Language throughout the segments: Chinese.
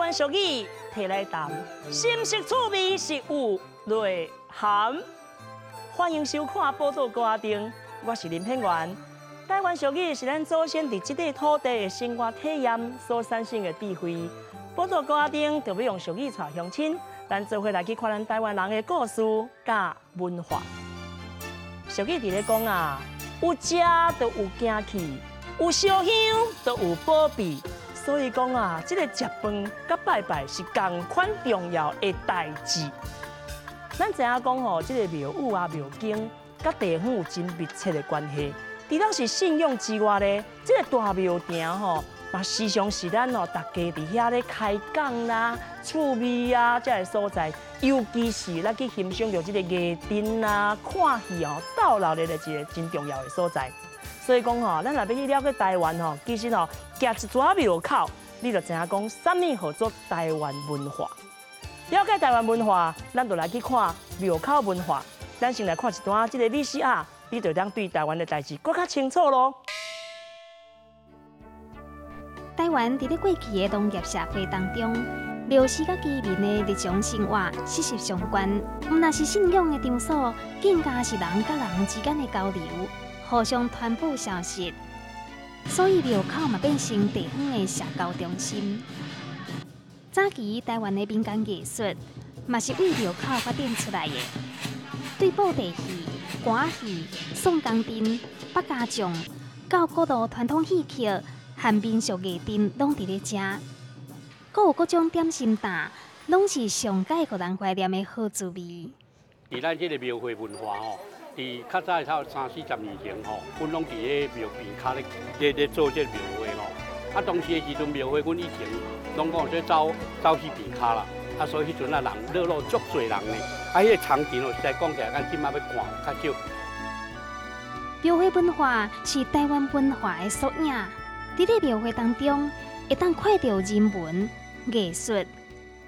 湾俗语摕来谈，深色趣味是有内涵。欢迎收看《报道歌丁》，我是林品源。台湾俗语是咱祖先伫这块土地的生活体验所产生的智慧。报道歌丁就要用俗语带乡亲，咱做伙来去看咱台湾人的故事甲文化。俗语伫咧讲啊，有食就有惊气，有烧香就有保庇。所以讲啊，这个食饭甲拜拜是同款重要的代志。咱知影讲吼，这个庙宇啊、庙景甲地方有真密切的关系。除了是信仰之外咧，这个大庙埕吼，嘛时常是咱大家伫遐咧开讲啦、趣味啊，这个所在。尤其是咱去欣赏到这个艺阵啊、看戏哦、逗留的一个真重要的所在。所以讲吼，咱若要去了解台湾吼，其实吼，行一撮庙口，你就知影讲什么叫做台湾文化。了解台湾文化，咱就来去看庙口文化。咱先来看一段这个VCR，你就当对台湾的代志更较清楚咯。台湾伫咧过去的农业社会当中，庙市甲居民的日常生活息息相关。毋但是信仰的场所，更加是人甲人之间的交流。互相传播消息，所以庙口嘛变成地方的社交中心。早期台湾的民间艺术嘛是为庙口发展出来的，对布袋戏、歌戏、宋江阵、百家将，到各路传统戏曲和民俗艺阵，拢伫咧遮。阁有各种点心蛋，拢是上界互人怀念的好滋味。伫咱这个庙会文化吼。伫较早差30-40年前吼，阮拢伫咧庙边骹咧做这庙会吼。啊，当时的时阵庙会，阮以前拢讲说走去边骹啦。啊，所以迄阵啊人热络足侪人呢。啊，迄个场景哦，实在讲起来，咱即马要看较少。庙会文化是台湾文化的缩影。伫咧庙会当中，会当看到人文、艺术、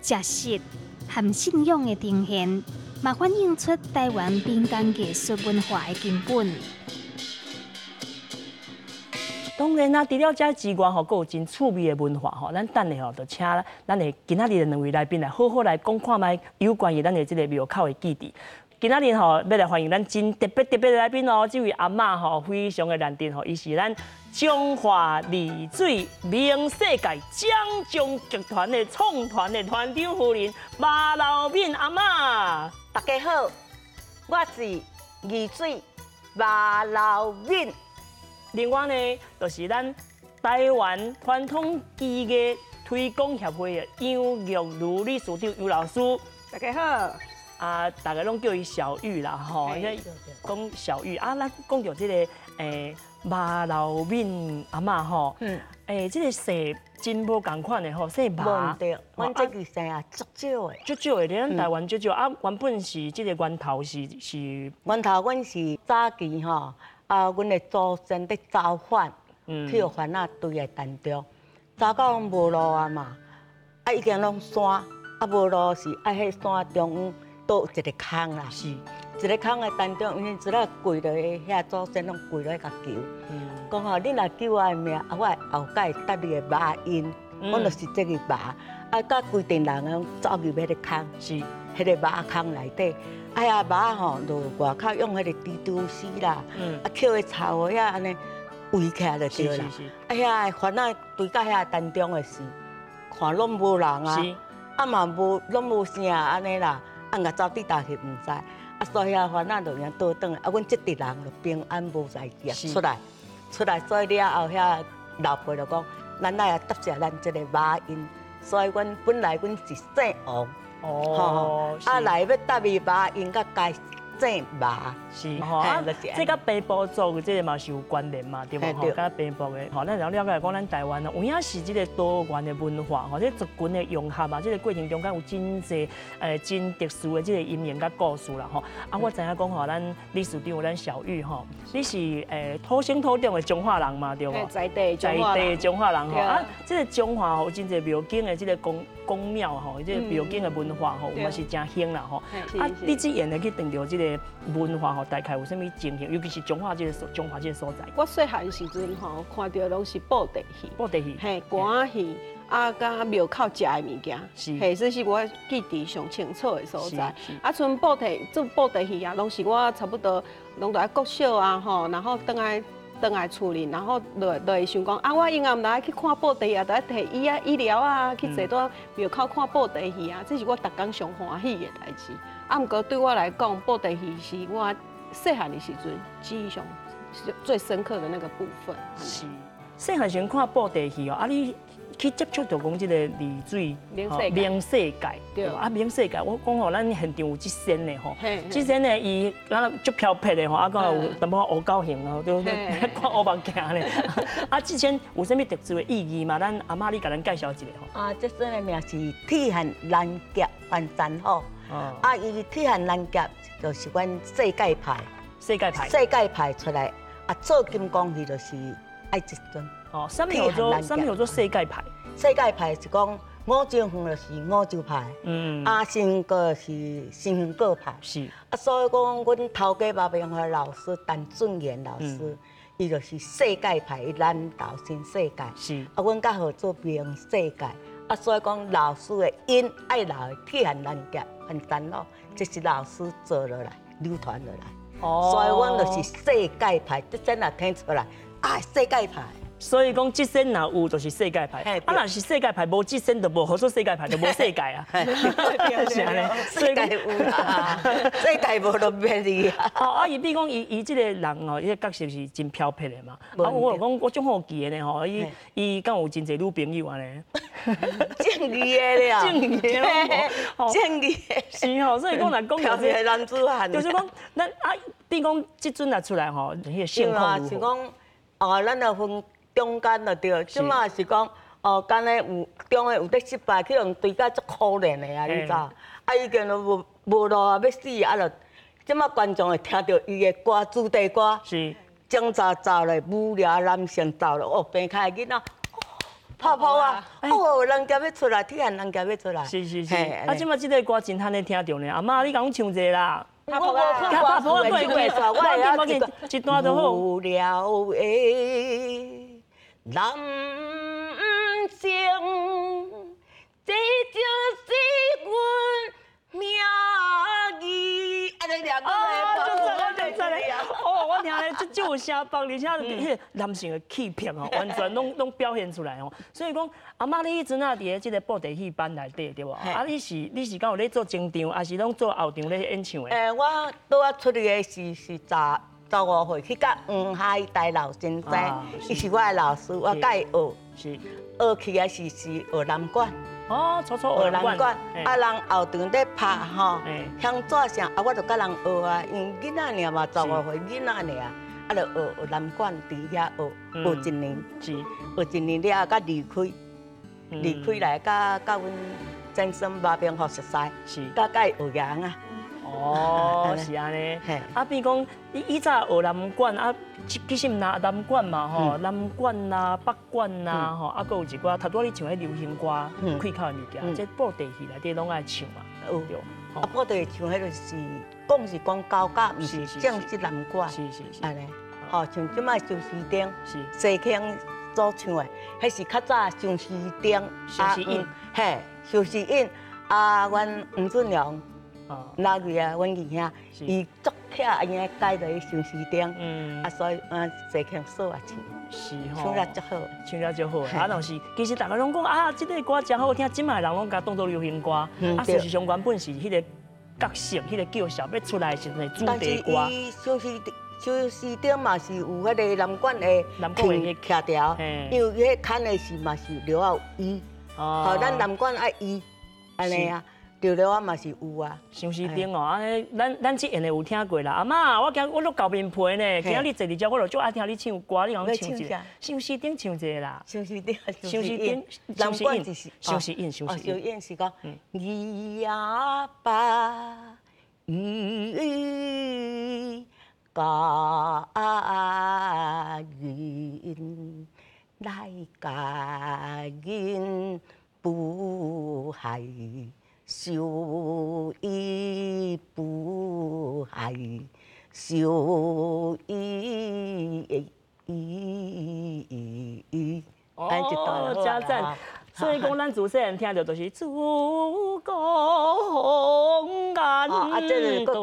食食和信仰的呈现。嘛反映出台湾民间艺术文化的根本。当然啦，除了这之外吼，还有真趣味的文化吼。咱等下吼，就请咱的今仔日的两位来宾来好好来讲看卖有关于咱的这个庙口的记忆。今仔日吼，要来欢迎咱真特别的来宾哦，这位阿嬷吼，非常的难得吼，伊是咱中华丽水名世界蒋中剧团的创团的团长夫人马老敏阿嬷。大家好，我是丽水马老敏。另外呢，就是咱台湾传统技艺推广协会的杨玉如理事长杨老师。大家好。啊，大家拢叫伊小玉啦，吼，讲小玉啊，咱讲到这个马老敏阿嬷吼，这个姓真无共款的吼，姓马。对，阮这个姓啊，足少的。足少的，咱台湾足少啊。原本是这个源头是。源头阮是早期吼，阮的祖先在造反，去有番仔堆的当中，早到拢无路啊嘛，啊已经拢山，啊无路是迄山中央。倒一个坑啦，是一个坑的当中，因为一个跪落去，遐祖先拢跪落去甲求，讲吼，你若救我的命，我后盖搭你的马因，我就是这个马，啊，甲规定人拢走入迄个坑，是迄个马坑内底，哎呀，马吼，就外口用迄个蜘蛛丝啦，啊，捡个草遐安尼围起来就对啦，啊，遐番仔堆到遐当中的时，看拢无人啊，啊嘛无拢无声安尼啦。啊，甲走伫倒去毋知，啊，所以遐番仔就样倒转来，啊，阮这地人就平安无代志出来，所以了后遐老辈就讲，咱来答谢咱这个马因，所以阮本来阮是姓王，啊来要答伊马因甲改姓马，是吼，啊，这甲北部族这个嘛是有关联嘛，对无吼？甲北部的，吼，咱了解讲，咱台湾啊，有影是这个多元的文化，吼，这族群的融合啊，这个过程中间有真济真特殊的这个因缘甲故事啦，吼。啊，我知影讲吼，咱理事长咱小玉吼，你是土生土长的中华人嘛，对无？在地中华人吼，啊，这个中华吼，真济庙景的这个宫庙吼，这个庙景的文化吼，嘛是真兴啦吼。啊，你只演的去碰到这个。文化吼，大概有啥物情形？尤其是中华这个所在。我细汉时阵吼，看到拢是布袋戏，布袋戏，嘿，歌戏，甲庙口食的物件，嘿，这是我记忆上清楚的所在。像布袋做布袋戏啊，拢是我差不多拢在国小啊吼，然后倒来厝里，然后就会想讲啊，我应该唔来去看布袋戏啊，就摕医疗啊，去坐到庙口看布袋戏啊，这是我逐工上欢喜的代志。啊，毋过对我来讲，布袋戏是我细汉的时阵记忆上最深刻的那个部分。是，细汉时看布袋戏哦，啊你去接触到讲即个丽水明世界，对啊，明世界，我讲吼，咱现场有即仙的吼，即仙的伊咱足飘撇的吼，啊，讲有淡薄乌高型哦，就看乌目镜咧。啊，即仙有啥物特殊的意义嘛？咱阿妈你甲咱介绍一下吼。啊，即仙的名是铁汉蓝甲番山虎。啊，伊铁汉蓝甲就是阮世界派，世界派出来。啊，做金刚戏就是爱即尊。哦，啥物叫做世界派？世界派是讲五洲园就是五洲派，啊新歌是新园歌派，是。啊，所以讲阮头家麻变化老师陈俊彦老师，伊就是世界派，伊南投新世界。是。啊，阮甲合作明世界，啊，所以讲老师的因爱老的铁汉蓝甲番山咯，这是老师做落来流传落来。哦。所以阮就是世界派，这真也听出来，啊，世界派。所以讲，即身若有就是世界牌，啊，若是世界牌无即身就无好做世界牌，就无世界啊。是安尼，世界有啦，世界无就别离啊。哦，啊，伊比如讲，伊即个人哦，伊个角色是真飘撇的嘛。啊，我讲我种好奇的呢吼，伊敢有真侪女朋友安尼？正义的了，正义的，正义是吼，所以讲来讲有这男子汉，就是讲，咱啊，比如讲即阵来出来吼，迄个现况如何？哦，咱就分。中间就对，即马是讲哦，干咧有中诶有得失败，去用对甲足可怜的啊，你知？啊，已经都无路啊，要死啊！就即马观众会听到伊的歌，主题歌，是警察走咧，无聊男性走咧，哦，边开囡仔泡泡啊，哦，人家要出来，铁汉人家要出来，是。啊，即马即个歌真罕咧听到呢，阿妈你甲阮唱者啦。我过，我会晓一段就好。无聊的。男性，这就是阮名义。啊，你两个哦，我听咧这有声棒，而且迄个男性的气魄吼，完全拢表现出来吼。所以讲，阿妈你迄阵啊，伫咧即个布袋戏班内底对无？啊，你是敢有咧做前场，还是拢做后场咧演唱的？我拄啊出嚟的是15岁去甲黄海大老先生，伊是我的老师，我甲伊学，学起来是学南管。哦，初学南管，啊，人后场咧拍吼，向怎啥啊，我就甲人学啊，因为囡仔尔嘛，15岁囡仔尔，啊，就学南管伫遐学一年，学一年了，甲离开来，甲阮真心麻病好熟悉，甲伊学样啊。哦，是安尼。啊，比如讲，以早学南管啊，其实南管嘛吼，南管啦、北管啦吼，啊，搁有一寡，头拄你唱迄流行歌、开口的物件，即布袋戏内底拢爱唱嘛。有。啊，布袋唱迄个是讲高价，毋是正式南管。是。安尼。哦，像即摆张时丁，西腔所唱的，迄是较早张时丁。休息音。嘿，休息音。啊，阮吴俊良。那个啊，阮二兄，伊足巧安尼改落去上时丁，啊，所以西腔所啊唱，是吼，唱了足好，唱了足好。啊，若是其实大家拢讲啊，即个歌真好听，即卖人拢甲当做流行歌，啊，事实上原本是迄个角色，迄个叫小要出来是主题歌。但是伊上时丁嘛是有迄个南管的曲调，因为迄看的是嘛是刘耀伊，好，咱南管爱伊，安尼啊。对了，我嘛是有啊。上时丁哦，啊，咱即演的有听过啦。阿妈，我都搞面皮呢。今仔日坐伫遮，我就足爱听你唱歌，你讲唱一个。上时丁唱一个啦。上时丁，上时印，上时印，上时印是讲咿呀吧，雨家云来家云不海。小伊不海，小伊。哦，加赞。所以讲，咱自细汉听到就是祖国安度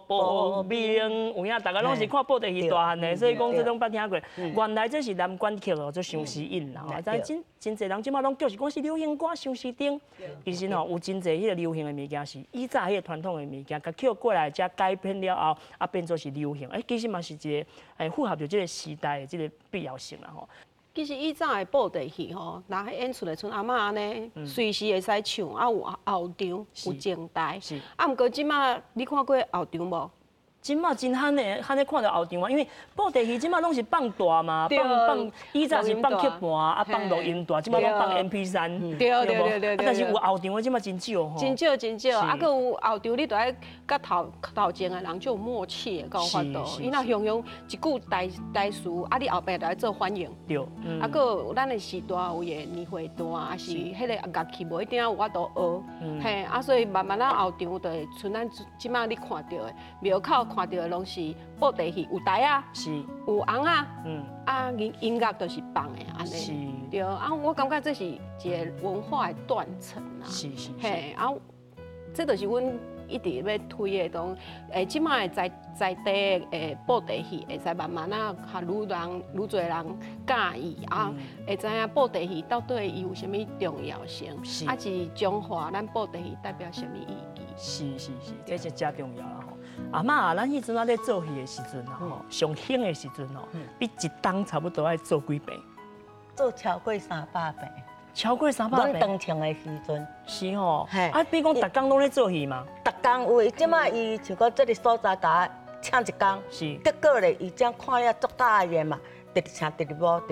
报名，有影大家拢是看布袋戏大汉的，所以讲这种捌听过。原来这是南管曲哦，做相思引啦。但真侪人即马拢叫是讲是流行歌、相思丁，其实吼有真侪迄个流行的物件是以早迄个传统的物件，甲曲过来才改编了后，啊变做是流行。其实嘛是一个符合着这个时代的这个必要性啦吼。其实以早的布袋戏吼，若演出来像阿嬷安尼，随时会使唱，啊有后场，有前台。啊，毋过即马你看过后场无？即马真罕的看到后场啊，因为布袋戏即马拢是放大嘛，放以前是放曲盘啊，放录音带，即马拢放 MP3，对。但是有后场的即马真少吼。真少，啊，佮有后场你都爱甲头前的人就有默契的，有法度。伊若雄一句台词，啊，你后壁就来做反应。对。啊，佮有咱的时代有个年会段，啊是迄个乐器无一定有法度学，嘿，啊，所以慢慢咱后场就会像咱即马你看到的庙口。看到的拢是布袋戏，有台啊，是，有红啊，啊音乐都是放的安尼，对啊，我感觉这是一个文化的断层啊，是，嘿啊，这就是阮一直要推的东，即摆在地的布袋戏会使慢慢啊，哈，愈侪人介意啊，会知影布袋戏到底伊有啥物重要性，啊是中华咱布袋戏代表啥物意义？是，这是真重要啦吼。阿嬷啊，咱迄阵啊咧做戏的时阵啊吼，上兴的时阵哦，比一档差不多爱做几遍？做超过300遍。超过300遍。阮当青的时阵。是吼。啊，比如讲，逐工拢咧做戏嘛。逐工有，伊即马伊像讲这个所在甲请一工。是。结果咧，伊将看了足大个嘛，直请直部，有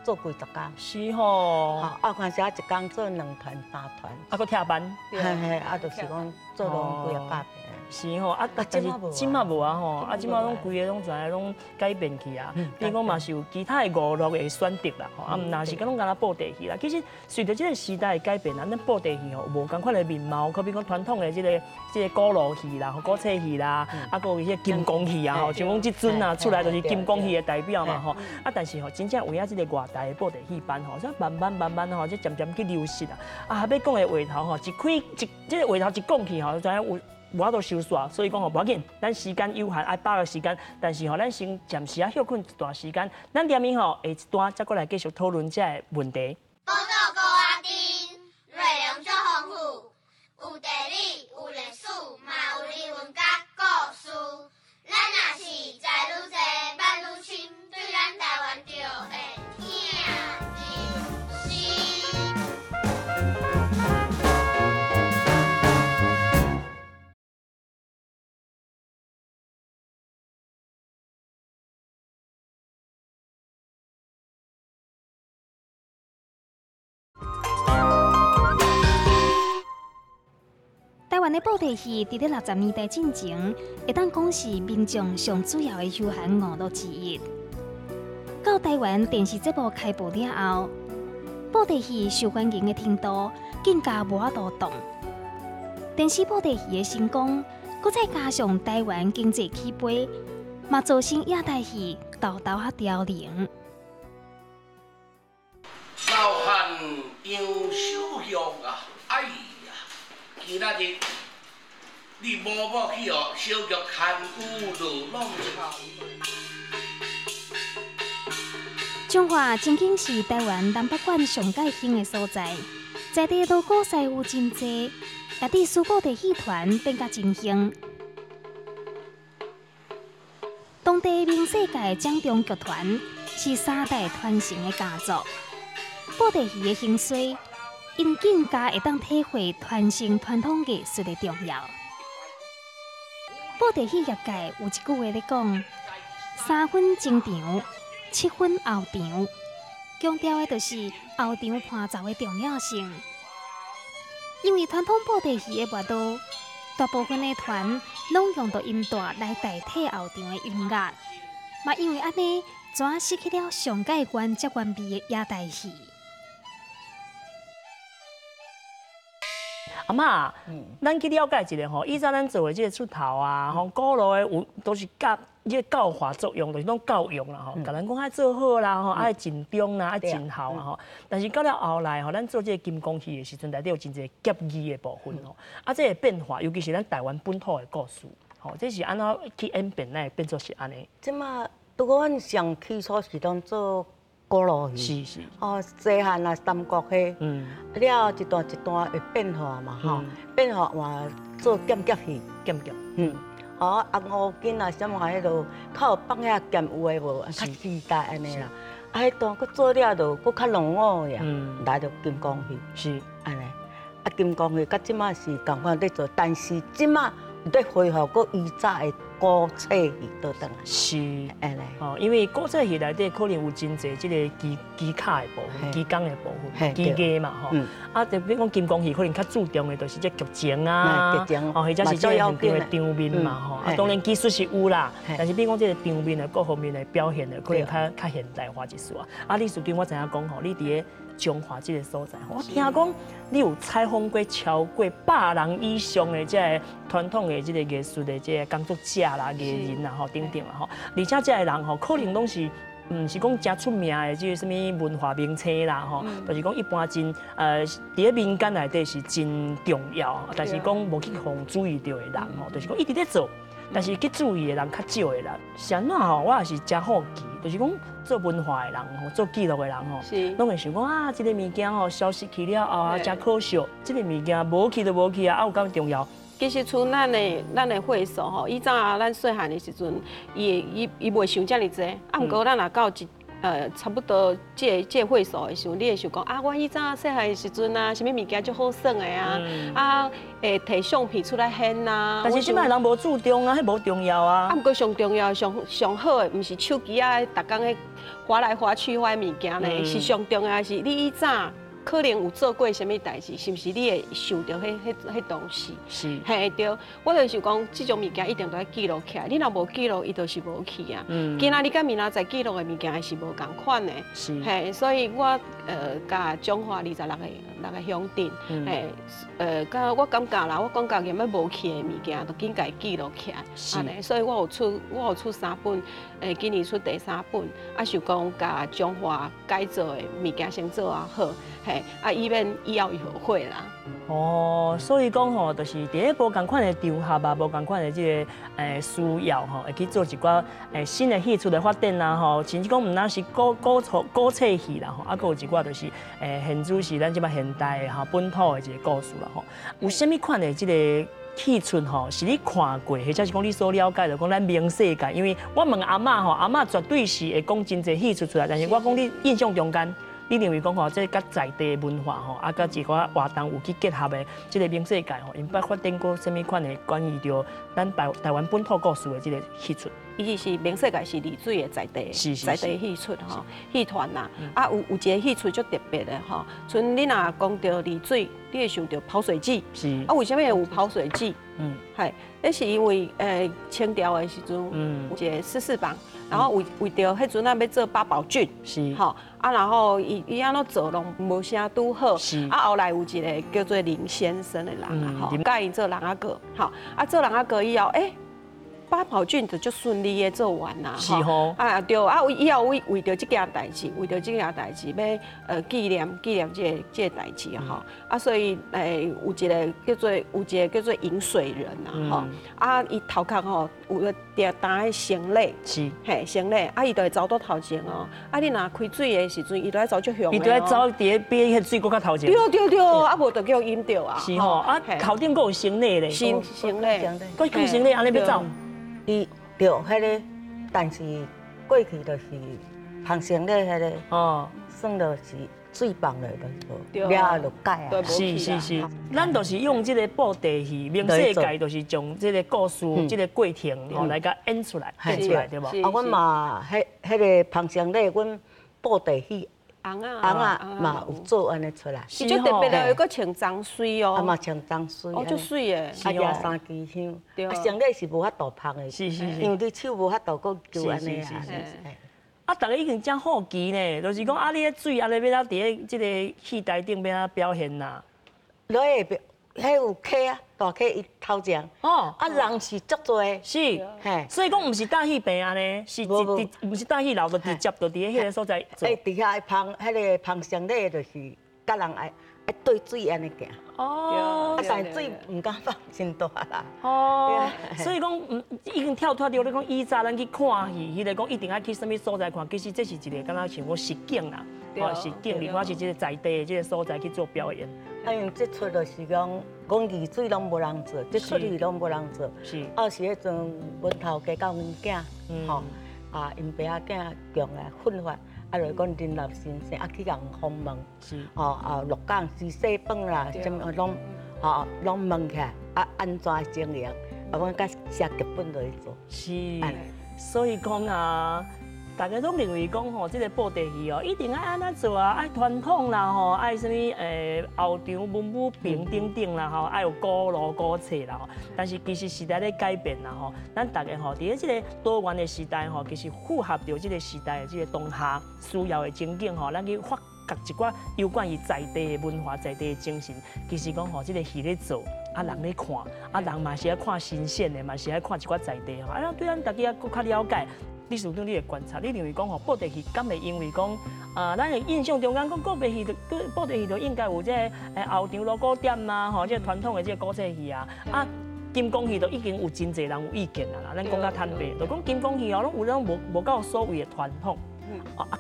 做几10工。是吼。啊，看时啊一工做2团3团。啊，搁跳班。嘿，啊，就是讲做拢几100遍。是吼，啊，但是即马无啊吼，啊，即马拢规个拢知影拢改变去啊。比如讲嘛是有其他的娱乐的选择啦，吼，啊，毋那是讲拢干那布袋戏啦。其实随着这个时代的改变啊，咱布袋戏吼无共款的面貌，可比讲传统的这个古罗戏啦、古册戏啦，啊，搁有迄个金光戏啊，吼，像讲即阵啊出来就是金光戏的代表嘛，吼。啊，但是吼，真正有影这个外台的布袋戏班吼，这慢慢吼，这渐渐去流失啊。啊，要讲的话头吼，这个话头一讲去吼，知影有。无法度收煞，所以讲吼无要紧，咱时间有限，爱把握时间。但是吼，咱先暂时休困一段时间，咱下面吼下一段再过来继续讨论这个问题。报道高阿丁，内容足丰富，有地理，有历史，嘛有人文甲故事。咱若是知愈多，捌愈深，对咱台湾就会听入心。台湾的布袋戏伫咧60年代进前，会当讲是民众上主要的休闲娱乐之一。到台湾电视节目开播了后，布袋戏受欢迎的程度更加无法度挡。电视布袋戏的成功，搁再加上台湾经济起飞，嘛造成亚太戏豆豆啊凋零。老汉杨守香啊，哎呀！今仔日你摸去哦，小玉牵牛落浪潮。彰化曾经是台湾南北管上界兴的所在，在地老古师傅真济，也伫苏布袋戏团变甲真兴。当地名世界掌中剧团是3代传承的家族，布袋戏的兴衰。因更加会当体会传承传统艺术的重要。布袋戏业界有一句话咧讲：3分前场，7分后场，强调的就是后场伴奏的重要性。因为传统布袋戏的乐道，大部分的团拢用到音带来代替后场的音乐，嘛因为安尼，怎失去了上界原则原味的亚台戏。阿嬷，咱去了解一下吼，以前咱做的这个出头啊，吼古老的有都是甲这个教化作用，就是讲教育啦吼，甲咱讲爱做好啦吼，爱尽忠啦，爱尽孝啦吼。但是到了后来吼，咱做这个金光戏的时阵，内底有真侪结义的部分吼。啊，这个变化，尤其是咱台湾本土的故事，吼，这是安怎去演变，来变做是安尼。即马拄过阮上起初是当做古老戏，是。哦，西汉啊，三国戏，了后一段一段会变化嘛，吼，变化嘛做剑侠戏，剑，哦，红乌巾啊，什么迄落靠放遐剑有诶无，较时代安尼啦。啊，迄段佫做了就佫较浓厚呀，来着金光戏，是安尼。啊，金光戏甲即马是共款在做，但是即马有在恢复佫以早的古册戏倒转来。是，安尼。哦，因为古册戏内底可能有真侪即个机卡的部分、机工的部分、机艺嘛，吼。啊，就比如讲金光戏可能较注重的就是这剧情啊，哦，或者是这个现场的场面嘛，吼。啊，当然技术是有啦，但是比如讲这个场面的各方面的表现的，可能较现代化一丝啊。啊，李书记，我知影讲吼，你伫个中华这个所在，我听讲你有采访过超过100人以上的这个传统的这个艺术的这个工作者啦、艺人啦吼等等啦吼，而且这个人吼可能拢是。是讲真出名的，即个什物文化名称啦，吼，就是讲一般真伫咧民间内底是真重要，但是讲无去互注意到的人吼，就是讲一直在做，但是去注意的人较少的人。像那吼，我也是真好奇，就是讲做文化的人吼，做记录的人吼，拢会想讲啊，这个物件吼消失去了后啊，真可惜，这个物件无去就无去啊，有咁重要。其实像咱的会所吼，以前啊，咱细汉的时阵，伊袂想遮尔济，啊，毋过咱若到差不多这会所的时候，你会想讲啊，我以前细汉的时阵啊，什么物件足好耍的啊，啊，会摕相片出来显啊。但是即摆人无注重啊，迄无重要啊。啊，毋过上重要、上好的，毋是手机啊，逐工迄划来划去迄物件呢，是上重要的是你以前。可能有做过什么代志，是毋是你会想到迄东西？是，嘿对，我就是讲，这种物件一定都要记录起来。你若无记录，伊就是无去啊。今仔日甲明仔载记录的物件是无共款的。是，嘿，所以我甲中华26个乡镇，嘿，甲我感觉啦，我感觉要无去的物件，都紧家记录起来。安尼，所以我有出3本，今年出第3本，啊，是讲甲中华改造的物件先做啊好。嘿，啊，以免以后有后悔啦。哦，所以讲吼，就是伫个无共款的场合啊，无共款的这个需要吼，会去做一寡新的戏出的发展啦吼，甚至讲毋单是古册戏啦吼，啊，佫有一寡就是现主是咱即摆现代的吼本土的一个故事啦吼。有啥物款的这个戏出吼，是你看过，或者是讲你所了解的，讲咱明世界？因为我问阿嬷吼，阿嬷绝对是会讲真侪戏出来，但是我讲你印象中间。你认为讲吼，这甲在地文化吼，啊，甲一寡活动有去结合的，这个明世界吼，因捌发展过什么款的关于着咱台湾本土故事的这个戏出？伊是明世界是丽水的在地戏出吼，戏团啦，啊有一个戏出足特别的吼，像你若讲到丽水，你会想到跑水季，啊为什么会有跑水季？系，那是因为清朝的时阵，有一个14榜，然后为着迄阵啊要做八宝郡，吼啊，然后伊安怎做拢无啥拄好，啊后来有一个叫做林先生的人啊，吼，甲伊做人仔过，吼啊做人仔过以后，八宝郡就足顺利的做完啦，吼啊对啊，以后为着这件代志，要纪念这个代志吼啊，所以有一个叫做饮水人啊，吼啊伊头壳吼有个打迄行李，嘿行李啊伊就会走到头前哦，啊你若开水的时阵，伊就爱走足向的，伊就爱走伫边迄水搁较头前，对，啊无就叫饮着啊，是吼啊头顶搁有行李咧，行李，搁放行李安尼要走。伊对，迄个，但是过去就是放行李迄个，算落是水放落就了后就改啊。是，咱就是用这个布袋戏，明世界就是将这个故事、这个过程，然后来甲演出来、变出来，对无？啊，阮嘛，迄个放行李，阮布袋戏。红啊嘛有做安尼出来，是足特别的，有个穿脏水哦，啊嘛穿脏水，哦足水的，啊压3支香，啊行李是无法度芳的，是，因为你手无法度搁揪安尼啊。啊，大家已经真好奇呢，就是讲啊，你个水安尼要伫咧即个戏台顶要表现呐。落去迄有溪啊，大溪伊头前。哦，啊，人是足多的。是，嘿，所以讲毋是大戏病安尼，是毋是大戏老，就直接就伫迄个所在做。底下旁迄个旁上咧，就是甲人爱对水安尼行。哦，但水唔敢放真大啦。哦，所以讲，已经跳脱掉你讲以前咱去看戏，迄个讲一定要去什么所在看，其实这是一个敢若像我实景啦，哦，实景，另外是这个在地的这个所在去做表演。因为这出就是讲鱼水拢无人做，这出戏拢无人做。是。是迄阵阮头家甲阮囝，吼，因爸仔囝强来奋发。啊，就讲林立先生去共访问，是，鹿港是洗饭啦，什么拢问起来，安怎经营，阮甲写剧本落去做。是，所以讲啊，大家拢认为讲吼，这个布袋戏哦，一定爱安怎做啊，爱传统啦吼，爱什么后场文武平等等啦吼，爱有鼓锣鼓册啦吼。但是其实时代咧改变啦吼，咱大家吼，伫咧这个多元的时代吼，其实符合着这个时代的这个当下需要的情景吼，咱去发掘一寡有关于在地的文化、在地的精神。其实讲吼，这个戏咧做，人咧看，人嘛是爱看新鲜的，嘛是爱看一寡在地吼，对咱大家更较了解。李署长，你的观察，你认为讲吼布袋戏敢会因为讲咱的印象中间讲布袋戏布袋戏就应该有这后场锣鼓点啊，吼，这传统的这古册戏啊，金光戏都已经有真侪人有意见啦。咱讲较坦白，就讲金光戏哦，拢无够所谓的传统。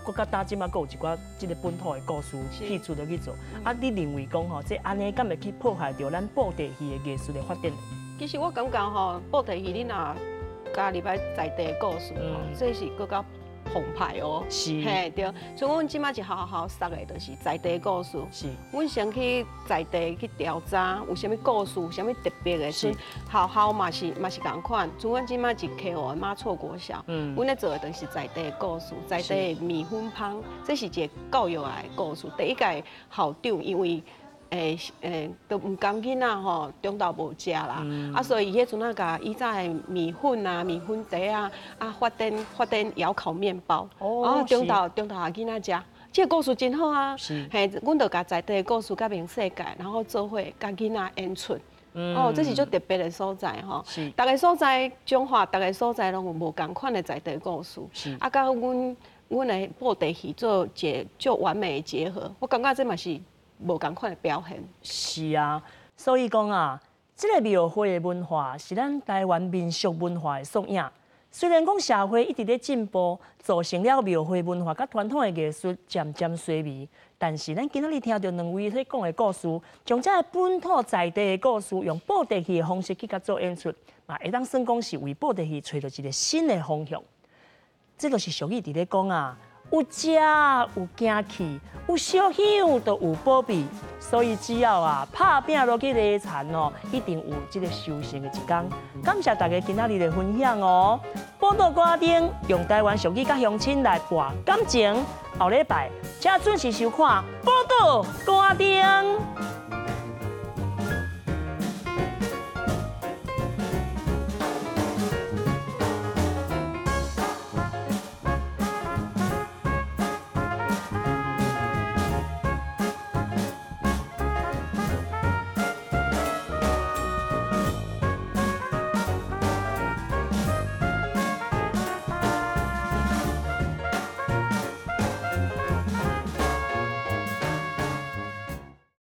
国家打即马，佫有一寡即个本土的故事戏出落去做。你认为讲吼，这安尼敢会去破坏掉咱布袋戏的艺术的发展？其实我感觉吼，布袋戏你若加入来在地的故事吼，这是更较澎湃哦。是。嘿，对。所以阮即马一好好杀的，就是在地故事。是。阮先去在地去调查，有啥物故事，有啥物特别的。是。好嘛是共款。像阮即马是客户的马错国小，阮咧做的就是在地的故事，在地的米粉芳，这是一个教育的故事。第一届校长因为都唔甘囡仔吼，中昼无食啦，所以迄阵啊，甲以前的米粉啊、米粉茶啊，发展窑烤面包，中昼下囡仔食，这个故事真好啊。嘿，阮就甲在地的故事甲明世界，然后做伙甲囡仔演出。这是足特别的所在吼。大个所在中华，大个所在拢有无共款的在地故事。甲阮的布袋戏做一足完美的结合，我感觉这嘛是无共款的表现。是啊，所以讲啊，这个庙会的文化是咱台湾民俗文化的缩影。虽然讲社会一直在进步，造成了庙会文化甲传统的艺术渐渐衰微，但是咱今仔日听到两位在讲的故事，将这个本土在地的故事，用布袋戏的方式去甲做演出，嘛会当算讲是为布袋戏找到一个新的方向。这就是俗语伫咧讲啊。有食有惊气，有烧香就有保庇，所以只要拍拼落去犁田哦，一定有这个修行的一天。感谢大家今仔日的分享哦。报道歌顶用台湾俗语甲乡亲来博感情，后礼拜请准时收看报道歌